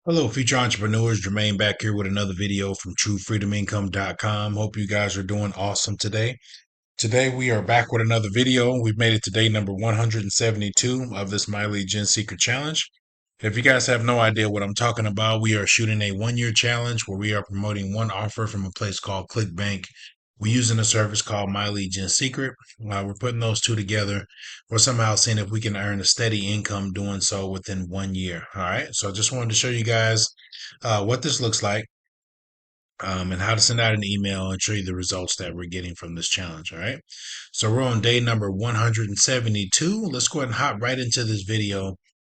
Hello, future entrepreneurs. Jermaine back here with another video from TrueFreedomIncome.com. Hope you guys are doing awesome today. Today we are back with another video. We've made it to day number 172 of this My Lead Gen Secret Challenge. If you guys have no idea what I'm talking about, we are shooting a 1 year challenge where we are promoting one offer from a place called ClickBank. We're using a service called My Lead Gen Secret. We're putting those two together. We're somehow seeing if we can earn a steady income doing so within 1 year. All right. So I just wanted to show you guys what this looks like, and how to send out an email and show you the results that we're getting from this challenge. All right. So we're on day number 172. Let's go ahead and hop right into this video.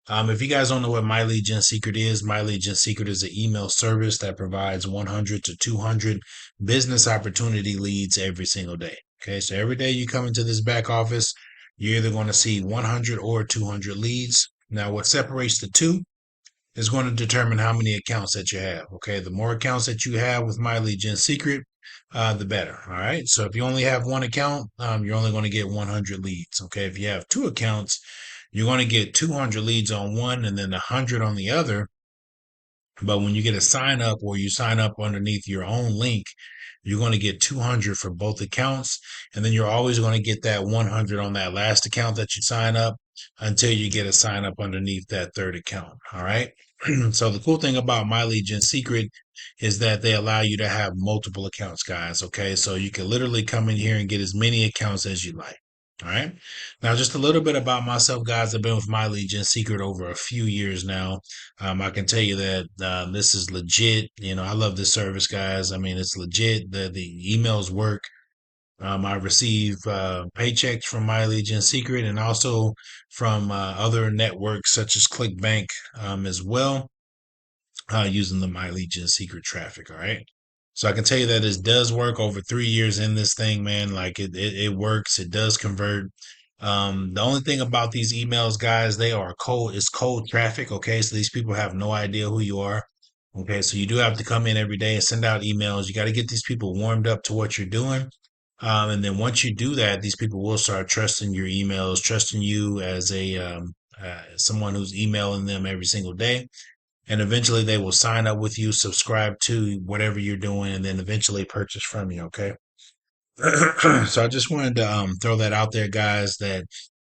If you guys don't know what My Lead Gen Secret is, My Lead Gen Secret is an email service that provides 100 to 200 business opportunity leads every single day. Okay. So every day you come into this back office, you're either going to see 100 or 200 leads. Now, what separates the two is going to determine how many accounts that you have. Okay, the more accounts that you have with My Lead Gen Secret, the better. All right. So if you only have one account, you're only going to get 100 leads. Okay. If you have two accounts, you're going to get 200 leads on one and then 100 on the other. But when you get a sign up or you sign up underneath your own link, you're going to get 200 for both accounts. And then you're always going to get that 100 on that last account that you sign up until you get a sign up underneath that third account. All right. So the cool thing about My Lead Gen Secret is that they allow you to have multiple accounts, guys. Okay. So you can literally come in here and get as many accounts as you like. All right. Now, just a little bit about myself, guys. I've been with My Lead Gen Secret over a few years now. I can tell you that this is legit. You know, I love this service, guys. I mean, it's legit. The emails work. I receive paychecks from My Lead Gen Secret and also from other networks such as ClickBank as well, using the My Lead Gen Secret traffic. All right. So I can tell you that it does work. Over 3 years in this thing, man. Like it works. It does convert. The only thing about these emails, guys, they are cold. It's cold traffic. Okay. So these people have no idea who you are. Okay. So you do have to come in every day and send out emails. You got to get these people warmed up to what you're doing. And then once you do that, these people will start trusting your emails, trusting you as a someone who's emailing them every single day. And eventually they will sign up with you, subscribe to whatever you're doing, and then eventually purchase from you. Okay. So I just wanted to throw that out there, guys, that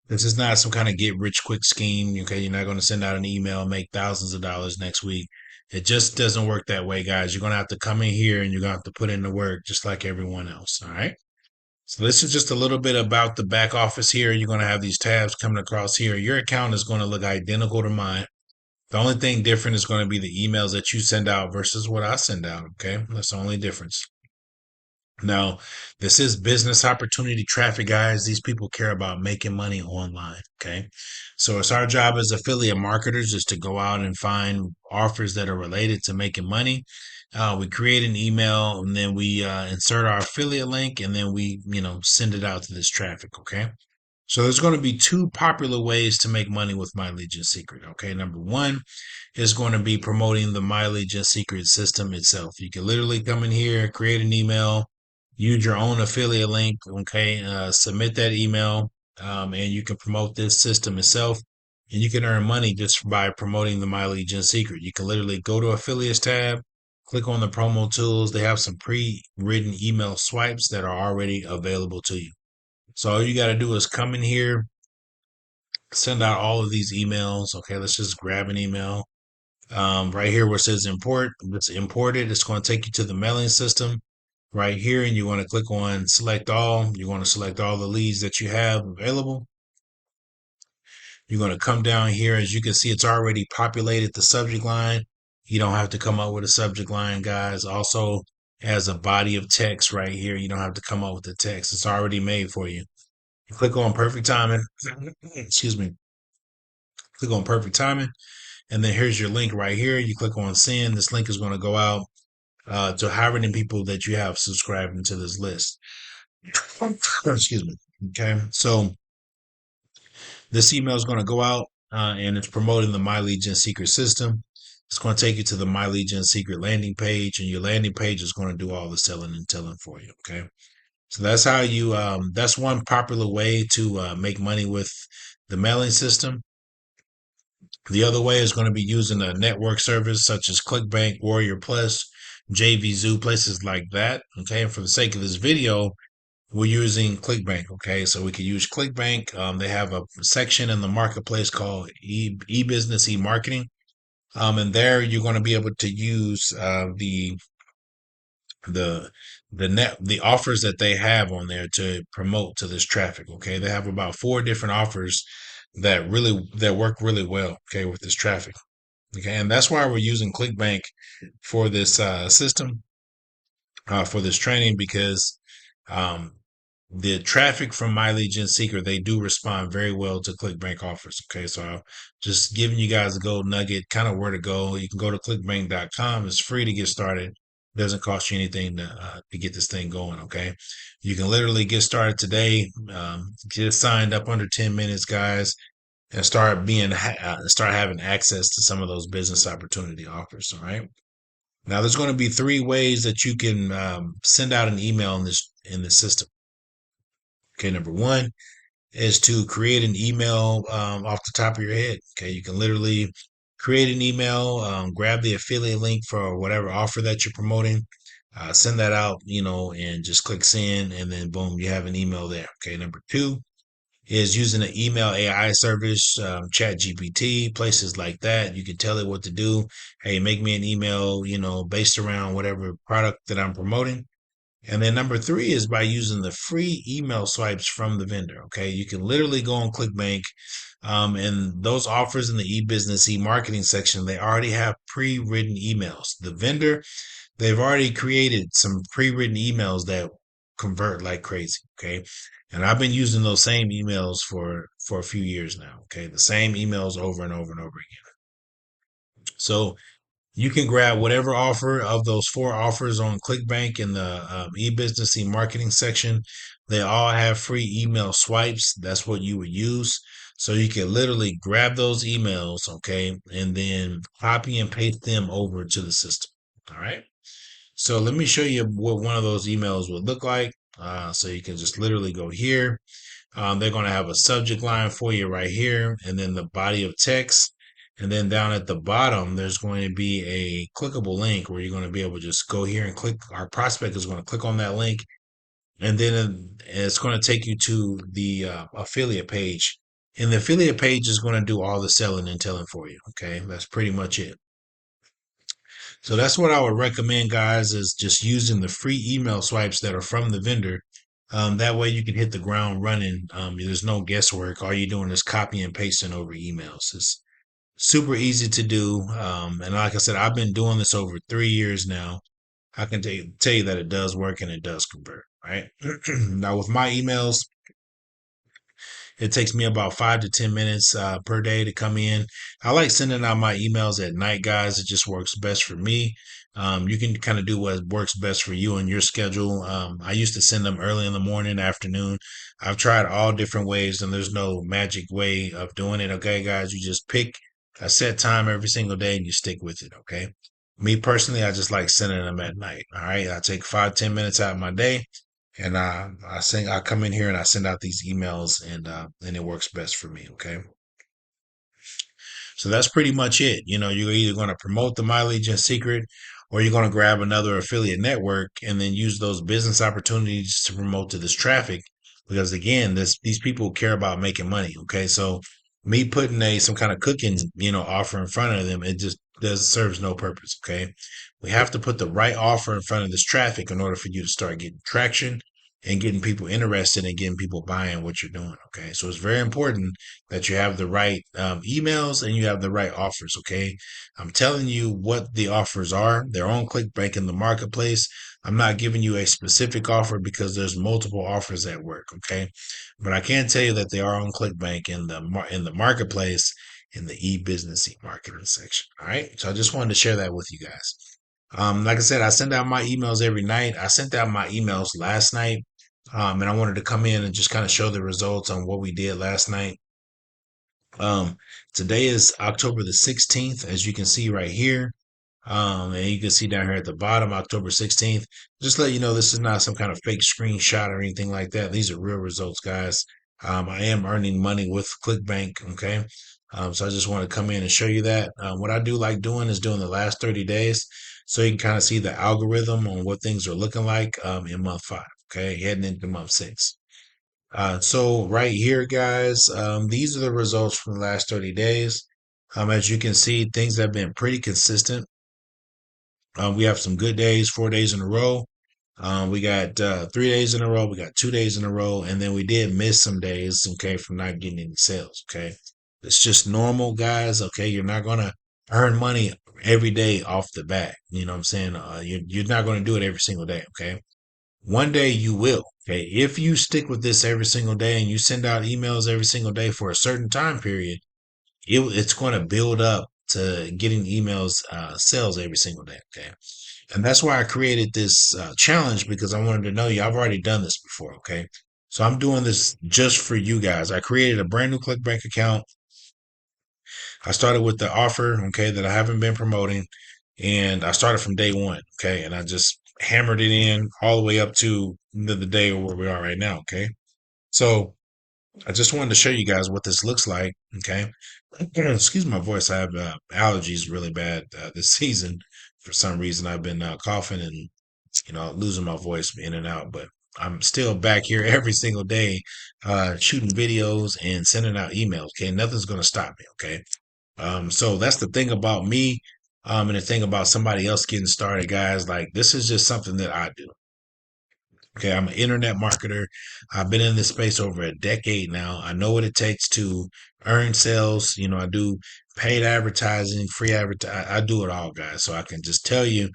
this is not some kind of get rich quick scheme. Okay. You're not going to send out an email and make thousands of dollars next week. It just doesn't work that way, guys. You're going to have to come in here and you're going to have to put in the work just like everyone else. All right. So this is just a little bit about the back office here. You're going to have these tabs coming across here. Your account is going to look identical to mine. The only thing different is going to be the emails that you send out versus what I send out. Okay. That's the only difference. Now, this is business opportunity traffic, guys. These people care about making money online. Okay. So it's our job as affiliate marketers is to go out and find offers that are related to making money. We create an email and then we insert our affiliate link and then we, send it out to this traffic. Okay. So there's going to be two popular ways to make money with My Lead Gen Secret. Okay. Number one is going to be promoting the My Lead Gen Secret system itself. You can literally come in here, create an email, use your own affiliate link. Okay. Submit that email, and you can promote this system itself. And you can earn money just by promoting the My Lead Gen Secret. You can literally go to affiliates tab, click on the promo tools. They have some pre-written email swipes that are already available to you. So all you got to do is come in here, send out all of these emails. Okay, let's just grab an email. Right here where it says import, it's imported. It's going to take you to the mailing system right here, and you want to click on select all. You want to select all the leads that you have available. You're going to come down here. As you can see, it's already populated the subject line. You don't have to come up with a subject line, guys. Also, as a body of text right here, you don't have to come up with the text. It's already made for you. You click on perfect timing. Excuse me. Click on perfect timing. And then here's your link right here. You click on send. This link is going to go out to however many people that you have subscribing to this list. Excuse me. Okay. So this email is going to go out and it's promoting the My Lead Gen Secret system. It's going to take you to the My Lead Gen Secret landing page, and your landing page is going to do all the selling and telling for you. Okay. So that's how you, that's one popular way to make money with the mailing system. The other way is going to be using a network service such as ClickBank, Warrior Plus, JVZoo, places like that. Okay. And for the sake of this video, we're using ClickBank. Okay. So we can use ClickBank. They have a section in the marketplace called e-business, e-marketing. And there you're going to be able to use the the offers that they have on there to promote to this traffic. Okay, they have about four different offers that work really well. Okay, with this traffic. Okay, and that's why we're using ClickBank for this system, for this training, because um, the traffic from My Lead Gen Seeker, they do respond very well to ClickBank offers. Okay, so I'm just giving you guys a gold nugget, kind of where to go. You can go to clickbank.com. It's free to get started. It doesn't cost you anything to get this thing going. Okay, you can literally get started today. Get signed up under 10 minutes, guys, and start having access to some of those business opportunity offers. All right. Now, there's going to be three ways that you can send out an email in this system. Okay, number one is to create an email off the top of your head. Okay, you can literally create an email, grab the affiliate link for whatever offer that you're promoting, send that out, and just click send, and then boom, you have an email there. Okay, number two is using an email AI service, Chat GPT, places like that. You can tell it what to do. Hey, make me an email, based around whatever product that I'm promoting. And then number three is by using the free email swipes from the vendor. Okay. You can literally go on ClickBank, and those offers in the e-business, e-marketing section, they already have pre-written emails. The vendor, they've already created some pre-written emails that convert like crazy. Okay. And I've been using those same emails for a few years now. Okay. The same emails over and over and over again. So you can grab whatever offer of those four offers on ClickBank in the e-business, e-marketing section. They all have free email swipes. That's what you would use. So you can literally grab those emails, okay, and then copy and paste them over to the system. All right. So let me show you what one of those emails would look like. So you can just literally go here. They're going to have a subject line for you right here, and then the body of text. And then down at the bottom, there's going to be a clickable link where you're going to be able to just go here and click. Our prospect is going to click on that link, and then it's going to take you to the affiliate page. And the affiliate page is going to do all the selling and telling for you. Okay, that's pretty much it. So that's what I would recommend, guys, is just using the free email swipes that are from the vendor. That way you can hit the ground running. There's no guesswork. All you're doing is copy and pasting over emails. It's super easy to do. And like I said, I've been doing this over 3 years now. I can tell you that it does work and it does convert, right? Now with my emails, it takes me about 5 to 10 minutes per day to come in. I like sending out my emails at night, guys. It just works best for me. You can kind of do what works best for you and your schedule. I used to send them early in the morning, afternoon. I've tried all different ways, and there's no magic way of doing it. Okay, guys, you just pick a set time every single day and you stick with it. Okay. Me personally, I just like sending them at night. All right. I take 5 to 10 minutes out of my day, and I come in here and I send out these emails, and it works best for me. Okay. So that's pretty much it. You're either going to promote the My Lead Gen Secret, or you're going to grab another affiliate network and then use those business opportunities to promote to this traffic. Because again, these people care about making money. Okay. So me putting some kind of cooking, offer in front of them, it just serves no purpose. Okay. We have to put the right offer in front of this traffic in order for you to start getting traction and getting people interested and getting people buying what you're doing. Okay. So it's very important that you have the right emails and you have the right offers. Okay. I'm telling you what the offers are. They're on ClickBank in the marketplace. I'm not giving you a specific offer because there's multiple offers at work. Okay. But I can tell you that they are on ClickBank in the marketplace in the e-business e-marketing section. All right. So I just wanted to share that with you guys. Like I said, I send out my emails every night. I sent out my emails last night. And I wanted to come in and just kind of show the results on what we did last night. Um, Today is October the 16th, as you can see right here. And you can see down here at the bottom, October 16th. Just let you know, this is not some kind of fake screenshot or anything like that. These are real results, guys. I am earning money with ClickBank. Okay. So I just want to come in and show you that. What I do like doing is doing the last 30 days so you can kind of see the algorithm on what things are looking like in month 5, okay, heading into month 6. So right here, guys, these are the results from the last 30 days. As you can see, things have been pretty consistent. We have some good days, 4 days in a row. We got 3 days in a row. We got 2 days in a row. And then we did miss some days, okay, from not getting any sales, okay? It's just normal, guys, okay? You're not going to earn money every day off the bat. You know what I'm saying? You're not going to do it every single day, okay? One day you will, okay? If you stick with this every single day and you send out emails every single day for a certain time period, it's going to build up to getting emails, sales every single day, okay? And that's why I created this challenge because I wanted to know you. I've already done this before, okay? So I'm doing this just for you guys. I created a brand new ClickBank account. I started with the offer, okay, that I haven't been promoting, and I started from day one, okay, and I just hammered it in all the way up to the day where we are right now, okay. So I just wanted to show you guys what this looks like, okay. Excuse my voice. I have allergies really bad this season. For some reason, I've been coughing and losing my voice in and out, but I'm still back here every single day, shooting videos and sending out emails. Okay, nothing's gonna stop me. Okay, so that's the thing about me, and the thing about somebody else getting started, guys. Like this is just something that I do. Okay, I'm an internet marketer. I've been in this space over a decade now. I know what it takes to earn sales. I do paid advertising, free advertising. I do it all, guys. So I can just tell you,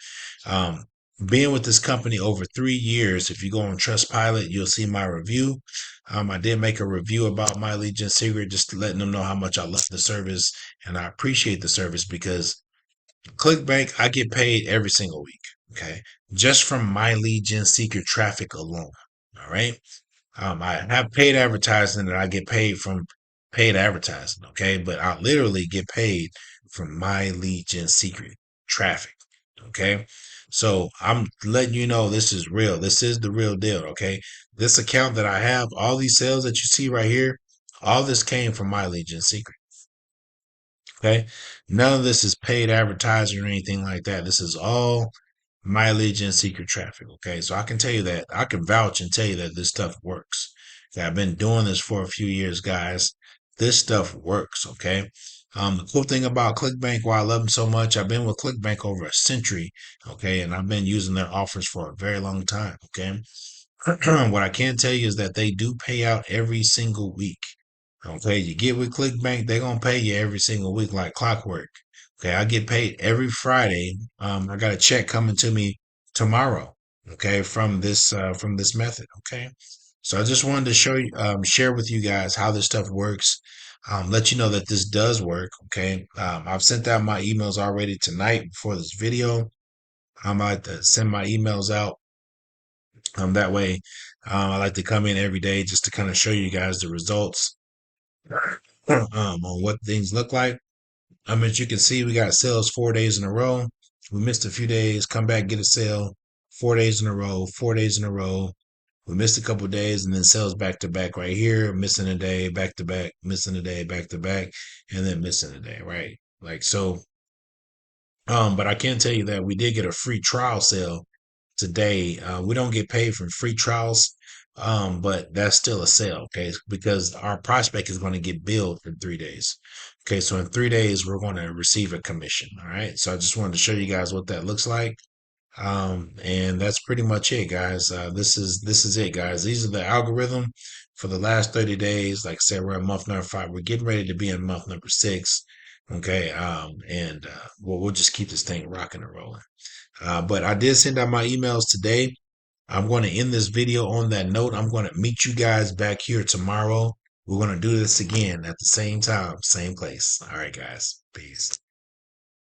um, being with this company over 3 years, if you go on Trustpilot, you'll see my review. I did make a review about My Legion Secret, just letting them know how much I love the service and I appreciate the service because ClickBank, I get paid every single week. Okay. Just from my lead gen secret traffic alone. All right. I have paid advertising that I get paid from paid advertising. Okay. But I literally get paid from my lead gen secret traffic. Okay. So I'm letting you know this is real. This is the real deal. Okay. This account that I have, all these sales that you see right here, all this came from my lead gen secret. Okay. None of this is paid advertising or anything like that. This is all mileage and secret traffic. Okay. So I can tell you that I can vouch and tell you that this stuff works. Okay, I've been doing this for a few years, guys. This stuff works. Okay. The cool thing about ClickBank, why I love them so much, I've been with ClickBank over a century. Okay. And I've been using their offers for a very long time. Okay. What I can tell you is that they do pay out every single week. Okay, you get with ClickBank, they're gonna pay you every single week like clockwork. Okay, I get paid every Friday. I got a check coming to me tomorrow. Okay, from this method. Okay, so I just wanted to show you, share with you guys how this stuff works. Let you know that this does work. Okay, I've sent out my emails already tonight before this video. I might send my emails out. That way, I like to come in every day just to kind of show you guys the results on what things look like. As you can see, we got sales 4 days in a row. We missed a few days, come back, get a sale 4 days in a row, 4 days in a row. We missed a couple days and then sales back to back right here, missing a day, back to back, missing a day, back to back, and then missing a day, right? Like so. But I can tell you that we did get a free trial sale today. We don't get paid from free trials, but that's still a sale, okay? Because our prospect is going to get billed for 3 days. Okay, so in 3 days, we're going to receive a commission. All right. So I just wanted to show you guys what that looks like. And that's pretty much it, guys. This is it, guys. These are the algorithm for the last 30 days. Like I said, we're in month number 5. We're getting ready to be in month number 6. Okay. And we'll just keep this thing rocking and rolling. But I did send out my emails today. I'm going to end this video on that note. I'm going to meet you guys back here tomorrow. We're going to do this again at the same time, same place. All right, guys. Peace.